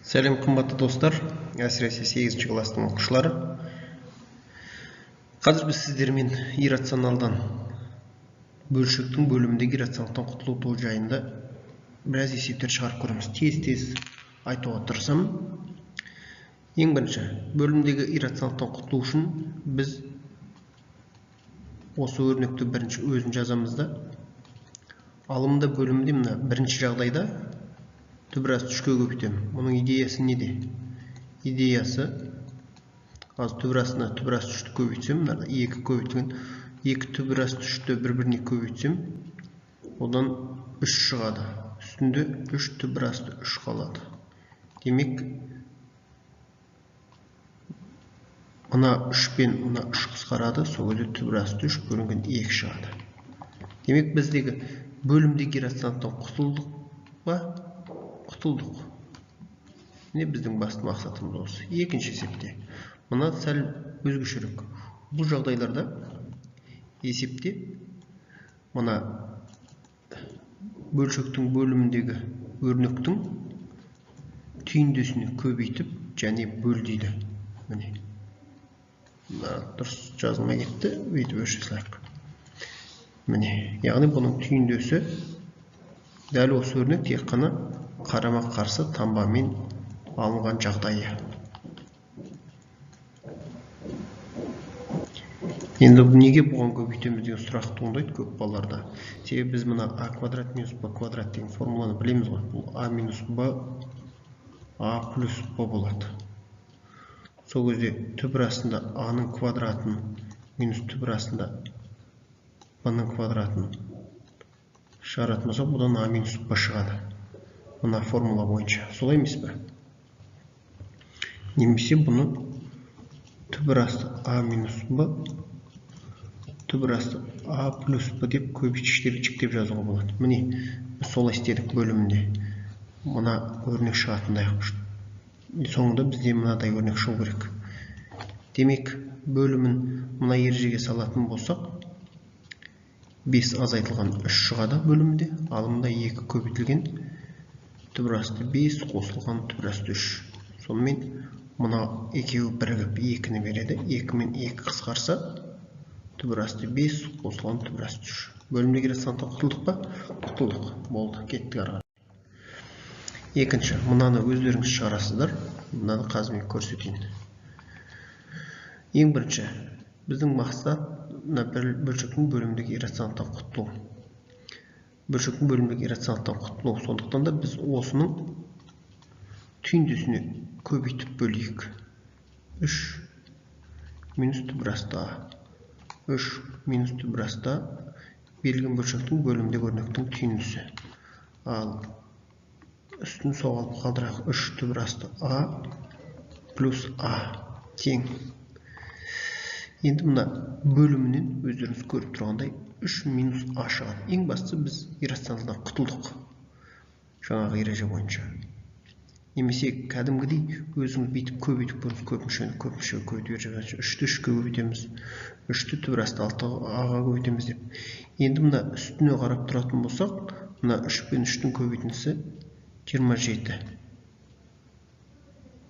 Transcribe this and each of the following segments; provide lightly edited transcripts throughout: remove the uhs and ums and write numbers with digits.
Сәлем қымбатты достар, әсіресе 8-ші кластың оқушылары. Қазір біз сіздермен иррационалдан, бөлшектің бөліміндегі иррационалдықтан құтылу жайында біраз есептер шығарып көреміз. Тез айтуға тырысамын. Ең бірінші, бөлімдегі иррационалдықтан құтылу үшін біз осы өрнекті бірінші өзін жазамыз да, алымда бөлімде мына бірінші жағдайда түбірасты 3-ке көбейтемін. Мұның идеясы неде? Идеясы аз түбірастына түбірасты 3-ті көбейтсем, 2 көбейтілген 2 түбірасты 3-ті бір-біріне көбейтсем, одан 3 шығады. Үстінде 3 түбірасты 3 қалады. Демек, мына 3 пен мына 3 қысқарады, сол кезде түбірасты 3 бөлінген 2 шығады. Демек, біздегі бөлімдегі иррационалдықтан құтылдық па? Құтылдық. Не біздің басты мақсатымыз осы. Екінші есепте. Мына сәл өзгешерек. Бұл жағдайларда есепте мына бөлшектің бөліміндегі өрнектің түйіндесіне көбейтіп және бөл дейді. Міне. Дұрыс жазылмай кетті. Өйтіп өлшесек. Міне. Яғни бұның түйіндесі дәл осы өрнек тек қана қарама қарсы таңбамен алынған жағдайы. Енді неге бұған көбейтеміз деген сұрақ туындайды көп балаларда. Себебі біз мына а квадрат минус б квадрат деген формуланы білеміз ғой. Бұл а минус б, а плюс б болады. Сол кезде түбірасында а-ның квадратын минус түбірасында б-ның квадратын шығаратын болсақ, бұдан а минус б шығады. Мына формула бойынша. Солай емес пе? Немесе бұны түбірасты а минус б, түбірасты а плюс б деп көбейткіштерді жіктеп жазуға болады. Міне, солай істедік бөлімінде. Мына өрнек шығатындай. Соңында бізде мынадай өрнек шығу керек. Демек, бөлімін мына ережеге салатын болсақ, 5 азайтылған 3 шығады бөлімінде, алымында 2 көбейтілген түбірасты 5 қосылған түбірасты 3. Сонымен мына екеуі бірігіп 2-ні береді. 2 мен 2 қысқарса, түбірасты 5 қосылған түбірасты 3. Бөлімдегі иррационалдықтан құтылдық па? Құтылдық. Болды, кеттік ары қарай. Екінші, мынаны өздеріңіз шығарасыздар. Мынаны қазір мен көрсетейін. Ең бірінші, біздің мақсат бөлшектің бөлімдегі иррационалдықтан құтылу. Бөлшектің бөлімдегі иррационалдықтан құтылу. Сондықтан да біз осының түйіндесіне көбейтіп бөлейік. 3 минус түбірасты а. 3 минус түбірасты а берілген бөлшектің бөлімдегі өрнектің түйіндесі. Ал үстін соғалып қалдырақ 3 түбірасты а плюс а тең. Енді мына бөлімінен өздеріңіз көріп тұрғандай 3 минус а шығады. Ең бастысы біз иррационалдан құтылдық. Жаңағы ереже бойынша. Немесе кәдімгідей өзіңіз бүйтіп көбейтіп көріңіз, көпмүшеге көбейтіп беріп 3-ті 3-ке көбейтеміз. 3-ті түбірасты 6-ға көбейтеміз деп. Енді мына үстіне қарап тұратын болсақ, мына 3 пен 3-тің көбейтіндісі 27.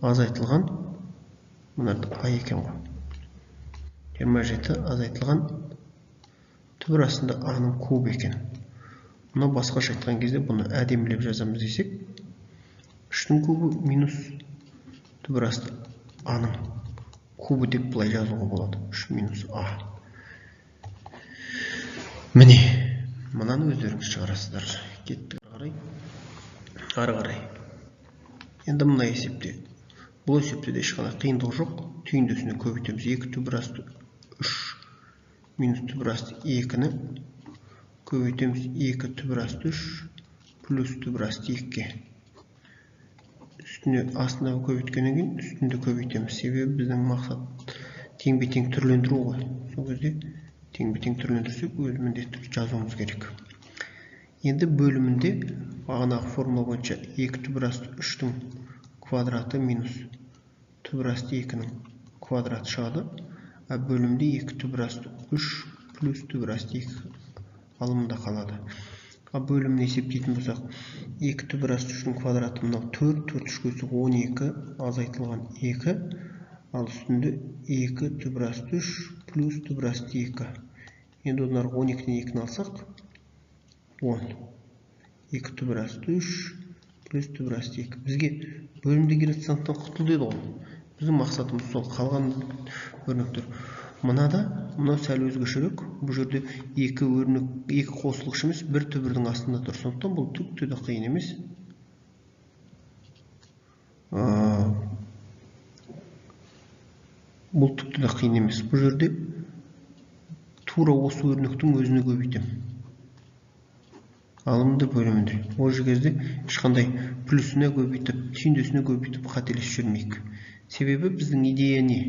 Азайтылған, мынарды а екен ғой. 27 азайтылған түбірасында а-ның куб екен. Мұны басқаша айтқан кезде бұны әдемілеп жазамыз десек, 3-тің кубы минус түбірасты а-ның кубы деп бұлай жазуға болады. 3 минус а. Міне, мынаны өздеріңіз шығарасыздар. Кеттік ары қарай. Енді мына есепте. Бұл есепте де ешқандай қиындық жоқ. Түйіндесіне көбейтеміз. 2 түбірасты 3 минус түбірасты 2-ні көбейтеміз. 2 түбірасты 3 плюс түбірасты 2-ге. Үстіне астында көбейткеннен кейін үстінде көбейтеміз. Себебі біздің мақсат тең-бе-тең түрлендіру ғой. Сол кезде тең-бе-тең түрлендірсек, өз міндетті жазуымыз керек. Енді бөлімінде бағанағы формула бойынша 2 түбірасты 3-тің квадраты минус түбірасты 2-ның квадраты шығады. А бөлімде 2 түбірасты 3 плюс түбірасты 2 алымында қалады. Бөлімін есептейтін болсақ, 2 түбір асты 3-дің квадраты мынау 4, 4 3 көсі 12, азайтылған 2, ал үстінде 2 түбір асты 3 плюс түбір асты 2. Енді оларға 12-ден 2-ні алсақ, 10. 2 түбір асты 3 плюс түбір асты 2. Бізге бөлімдегі иррационалдықтан құтыл деді ғой. Біздің мақсатымыз сол, қалған өрнектер. Мынау сәл өзгешерек. Бұл жерде 2 қосылғыш емес, бір түбірдің астында тұр. Сондықтан бұл түкте де қиын емес. Бұл түкте де қиын емес. Бұл жерде тура осы өрнектің өзіне көбейтем. Алымды бөлімінде. Ол жерде ешқандай плюсіне көбейтіп, түйіндесіне көбейтіп қателесіп жүрмейік. Себебі біздің идея не?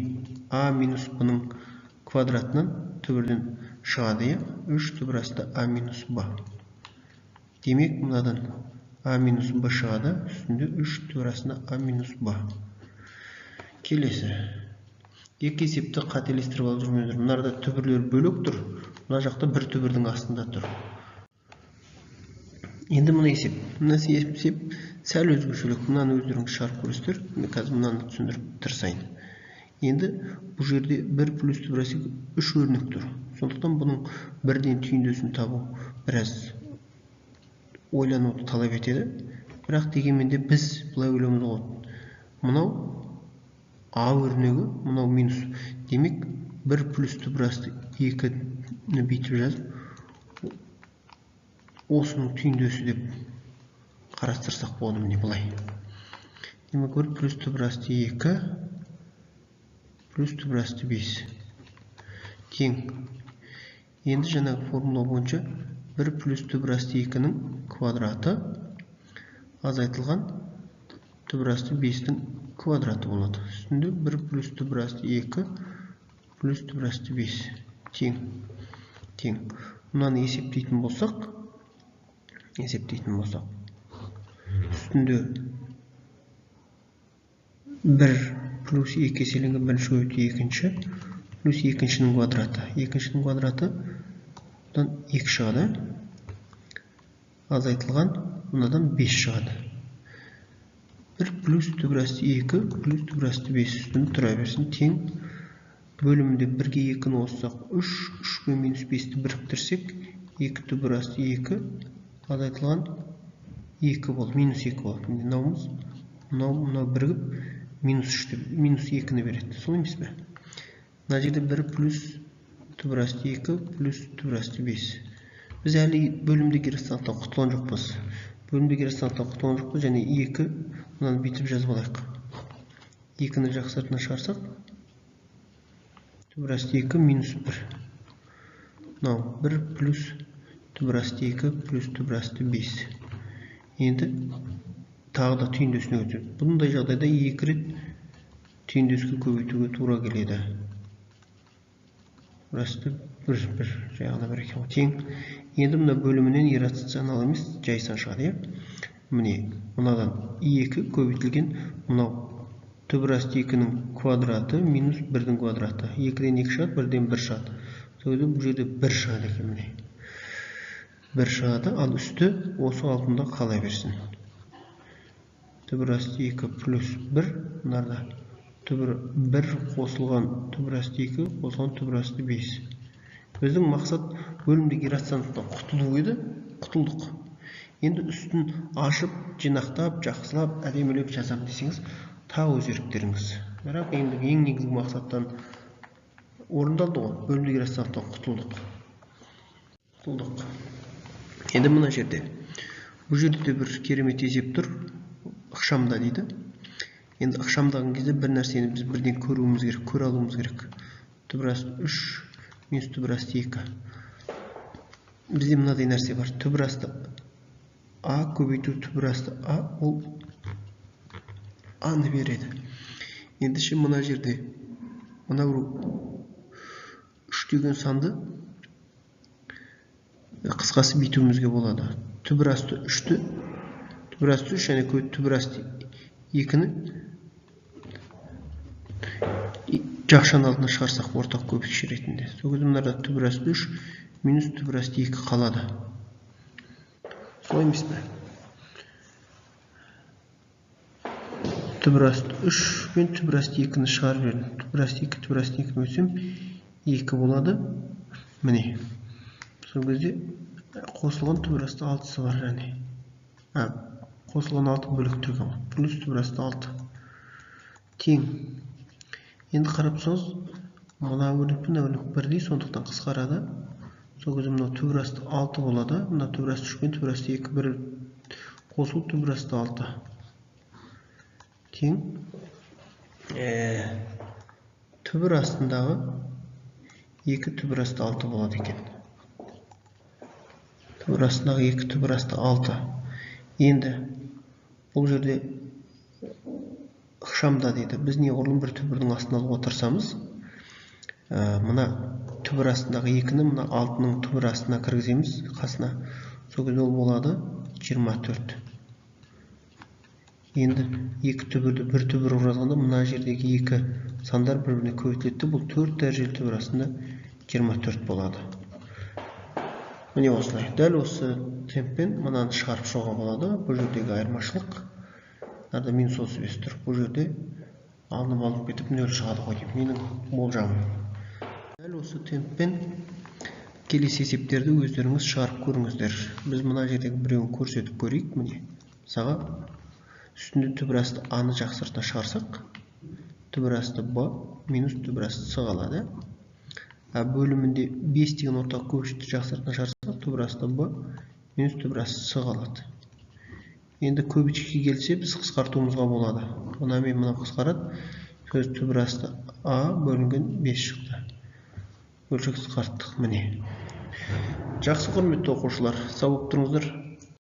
А минус Б-ның квадратынан түбірден шығады, 3 түбір асты А минус Б. Демек, мынадан А минус Б шығады, үстінде 3 түбір астында А минус Б. Келесі. Екі есепті қателестіріп алып жүрмеңіздер. Мынарда түбірлер бөлек тұр, мына жақта бір түбірдің астында тұр. Енді мына есеп сәл өзгешелік. Мынаны өздеріңіз шығарып көресіздер. Мен қазір мынаны түсіндіріп тырысайын. Енді бұл жерде 1 плюс түбір асты 3 өрнек тұр. Сондықтан бұның бірден түйіндесін табу біраз ойлануды талап етеді. Бірақ дегенмен де біз былай ойлауымыз болады. Мынау А өрнегі, мынау минус. Демек 1 плюс түбір асты 2-ні бүйтіп жазып, осының түйіндесі деп қарастырсақ болады міне былай. Демек 1 плюс түбір асты 2 плюс түбір асты 5 тең. Енді жаңағы формула бойынша 1 плюс түбір асты 2-ның квадраты азайтылған түбір асты 5-дің квадраты болады. Үстінде 1 плюс түбір асты 2 плюс түбір асты 5 тең. Мынаны есептейтін болсақ, үстінде 1 плюс 2 еселенген бірінші көбейту екінші плюс екіншінің квадраты. Екіншінің квадраты бұдан 2 шығады. Азайтылған мынадан 5 шығады. 1 плюс түбір асты 2 плюс түбір асты 5 үстінде тұра берсін. Тең бөлімінде 1-ге 2-ні қоссақ 3, 3-ге минус 5-ті біріктірсек 2 түбір асты 2 азайтылған 2 болды, минус 2 болды. Мынау бірігіп минус 2-ні береді. Сол емес пе? Мына жерде 1 плюс түбір асты 2 плюс түбір асты 5. Біз әлі бөлімдегі иррационалдықтан құтылған жоқпыз. Және 2 мынаны бүйтіп жазып алайық. 2-ні жақсартына шығарсақ, түбір асты 2 минус 1. Мынау 1 плюс түбір асты 2 плюс түбір асты 5. Енді тағы да түйіндесіне өтеді. Бұндай жағдайда 2 рет түйіндеске көбейтуге тура келеді. Асты 1 жағына бір екен. Тең. Енді мына бөлімінен иррационал емес, жайсан шығады. Міне, мынадан 2 көбейтілген, мынау түбір асты 2-ның квадраты минус 1-дің квадраты. 2-ден 2 шығады, 1-ден 1 шығады. Бұл жерде 1 шығады екен міне. 1 шығады, ал үсті осы қалпында қала берсін. Түбір асты 2 плюс 1, мынарда 1 қосылған түбір асты 2 қосылған түбір асты 5. Біздің мақсат бөлімдегі иррационалдықтан құтылу еді, құтылдық. Енді үстін ашып, жинақтап, жақсылап, әдемілеп жазам десеңіз, тағы өз еріктеріңіз. Бірақ ең негізгі мақсаттан орындалды ғой, бөлімдегі иррационалдықтан құтылдық. Енді мына жерде, бұл жерде де бір керемет есеп тұр, ықшамда дейді. Енді ықшамдаған кезде бір нәрсені біз бірден көруіміз керек, көре алуымыз керек. Түбір асты 3 минус түбір асты 2. Бізде мынадай нәрсе бар. Түбір асты А көбейту түбір асты А, ол А-ны береді. Ендеше мына жерде мынау 3 деген санды қысқасы бүйтуімізге болады. Түбір асты 3-ті, түбір асты 3 және түбір асты 2-ні жақшаның алдына шығарсақ ортақ көбейтші ретінде. Сол кезде мынада түбір асты 3 минус түбір асты 2 қалады. солай емес пе? Түбір асты 3 мен түбір асты 2-ні шығарып жібердім. Түбір асты 2, түбір асты 2-ні бөлсем 2 болады. Міне. Сол кезде қосылған түбір асты 6-сы бар және. Қосылған 6 бөліктірген. Плюс түбір асты 6. Тең. Енді қарап тұрсаңыз, мына өрнек пен өрнек бірдей, сондықтан қысқарады. Сол кезде мына түбір асты 6 болады. Мына түбір асты 3 пен түбір асты 2 бір қосылып түбір асты 6. Тең. Түбір астындағы 2 түбір асты 6 болады екен. Түбір астындағы 2 түбір асты 6. Енді бұл жерде ықшамда дейді. Біз неғұрлым бір түбірдің астына алуға тырысамыз. Мына түбір астындағы 2-ні мына 6-ның түбір астына кіргіземіз қасына. Сол кезде ол болады 24. Енді 2 түбірді бір түбір жазғанда мына жердегі 2 сандар бір-біріне көбейтіледі. Бұл 4 дәрежелі түбір астында 24 болады. Міне осылай. Дәл осы темппен мынаны шығарып шығуға болады. Бұл жердегі айырмашылық. Нарда минус 35 тұр. Бұл жерде алынып алып кетіп 0 шығады ғой деп менің болжамым. Дәл осы темппен келесі есептерді өздеріңіз шығарып көріңіздер. Біз мына жердегі біреуін көрсетіп көрейік. Міне. Мысалға үстінде түбір асты А-ны жақсыртына шығарсақ, түбір асты Б минус түбір асты С қалады. Бөлімінде 5 деген ортақ көпшікті жақсыртына шығарсақ, түбір асты Б минус түбір асты С қалады. Енді көбічке келсе, біз қысқартуымызға болады. Мына мен мына қысқарады. Сөз түбір асты А бөлінген 5 шықты. Бөлшек қысқарттық. Міне. Жақсы құрметті оқушылар, сау болып тұрыңыздар.